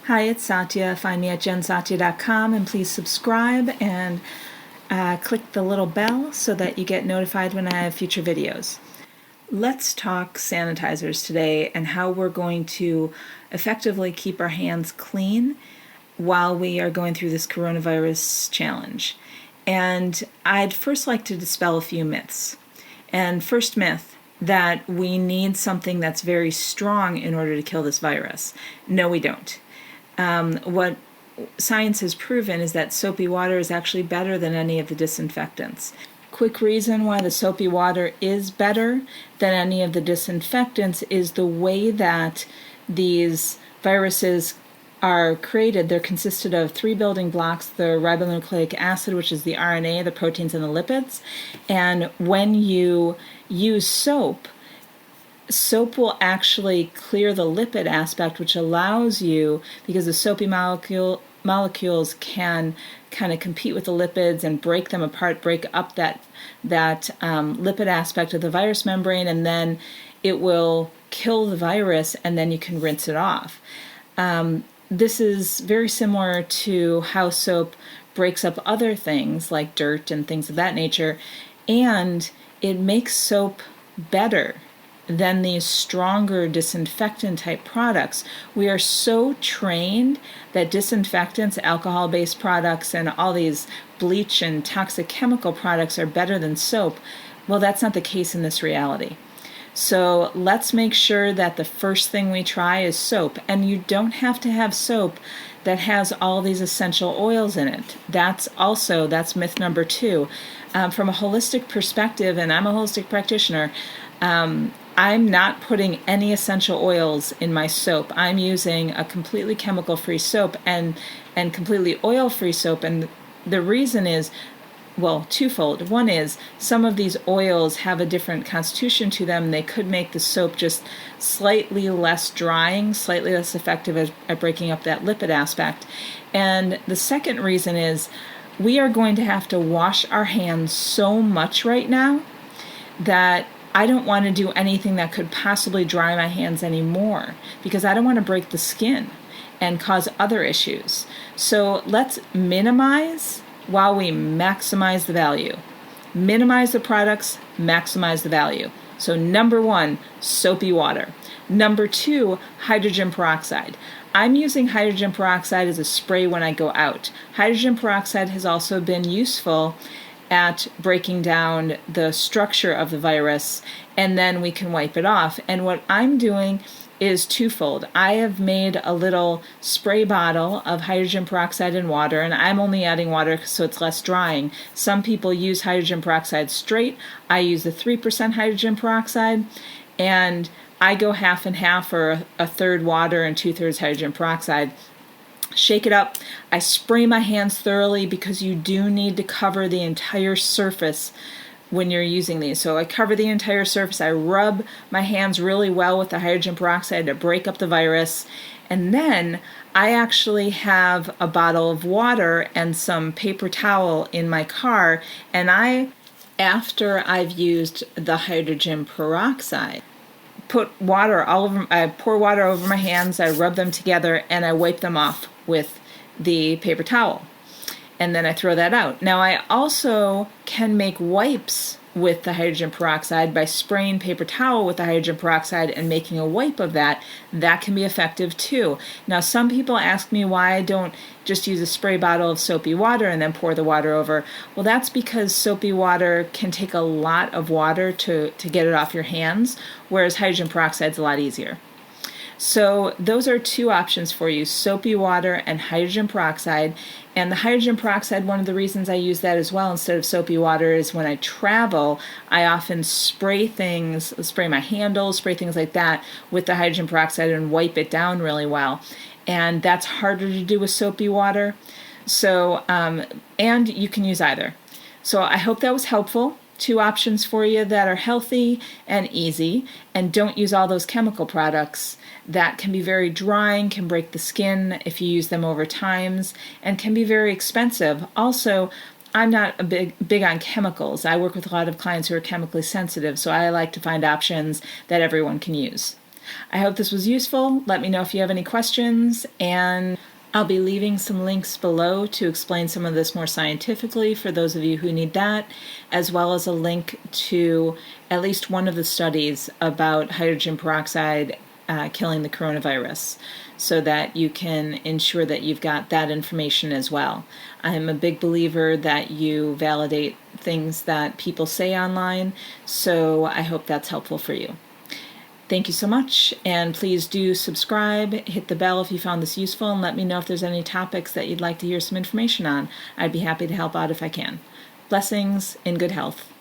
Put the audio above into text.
Hi, it's Satya. Find me at jensatya.com and please subscribe and click the little bell so that you get notified when I have future videos. Let's talk sanitizers today and how we're going to effectively keep our hands clean while we are going through this coronavirus challenge. And I'd first like to dispel a few myths. And first myth, that we need something that's very strong in order to kill this virus. No, we don't. What science has proven is that soapy water is actually better than any of the disinfectants. Quick reason why the soapy water is better than any of the disinfectants is the way that these viruses are created. They're consisted of three building blocks: the ribonucleic acid, which is the RNA, the proteins, and the lipids. And when you use soap will actually clear the lipid aspect, which allows you, because the soapy molecules can kind of compete with the lipids and break them apart, break up that lipid aspect of the virus membrane, and then it will kill the virus, and then you can rinse it off. This is very similar to how soap breaks up other things like dirt and things of that nature, and it makes soap better than these stronger disinfectant type products. We are so trained that disinfectants, alcohol-based products, and all these bleach and toxic chemical products are better than soap. Well, that's not the case in this reality. So let's make sure that the first thing we try is soap. And you don't have to have soap that has all these essential oils in it. That's myth number 2. From a holistic perspective, and I'm a holistic practitioner, I'm not putting any essential oils in my soap. I'm using a completely chemical-free soap and completely oil-free soap. And the reason is, well, twofold. One is some of these oils have a different constitution to them. They could make the soap just slightly less drying, slightly less effective at breaking up that lipid aspect. And the second reason is we are going to have to wash our hands so much right now that I don't want to do anything that could possibly dry my hands anymore, because I don't want to break the skin and cause other issues. So let's minimize while we maximize the value. Minimize the products, maximize the value. So number 1, soapy water. Number 2, hydrogen peroxide. I'm using hydrogen peroxide as a spray when I go out. Hydrogen peroxide has also been useful at breaking down the structure of the virus, and then we can wipe it off. And what I'm doing is twofold. I have made a little spray bottle of hydrogen peroxide and water, and I'm only adding water so it's less drying. Some people use hydrogen peroxide straight. I use the 3% hydrogen peroxide, and I go half and half, or a third water and 2/3 hydrogen peroxide. Shake it up. I spray my hands thoroughly because you do need to cover the entire surface when you're using these. So I cover the entire surface. I rub my hands really well with the hydrogen peroxide to break up the virus. And then I actually have a bottle of water and some paper towel in my car. And after I've used the hydrogen peroxide, put water all over. I pour water over my hands, I rub them together, and I wipe them off with the paper towel. And then I throw that out. Now I also can make wipes with the hydrogen peroxide by spraying paper towel with the hydrogen peroxide and making a wipe of that. That can be effective too. Now some people ask me why I don't just use a spray bottle of soapy water and then pour the water over. Well, that's because soapy water can take a lot of water to get it off your hands, whereas hydrogen peroxide is a lot easier. So those are 2 options for you: soapy water and hydrogen peroxide. And the hydrogen peroxide, one of the reasons I use that as well instead of soapy water is when I travel, I often spray my handles, spray things like that with the hydrogen peroxide and wipe it down really well. And that's harder to do with soapy water. So, and you can use either. So I hope that was helpful. 2 options for you that are healthy and easy, and don't use all those chemical products that can be very drying, can break the skin if you use them over times, and can be very expensive. Also, I'm not a big on chemicals. I work with a lot of clients who are chemically sensitive, so I like to find options that everyone can use. I hope this was useful. Let me know if you have any questions, and I'll be leaving some links below to explain some of this more scientifically for those of you who need that, as well as a link to at least one of the studies about hydrogen peroxide killing the coronavirus, so that you can ensure that you've got that information as well. I'm a big believer that you validate things that people say online, so I hope that's helpful for you. Thank you so much, and please do subscribe, hit the bell if you found this useful, and let me know if there's any topics that you'd like to hear some information on. I'd be happy to help out if I can. Blessings, in good health.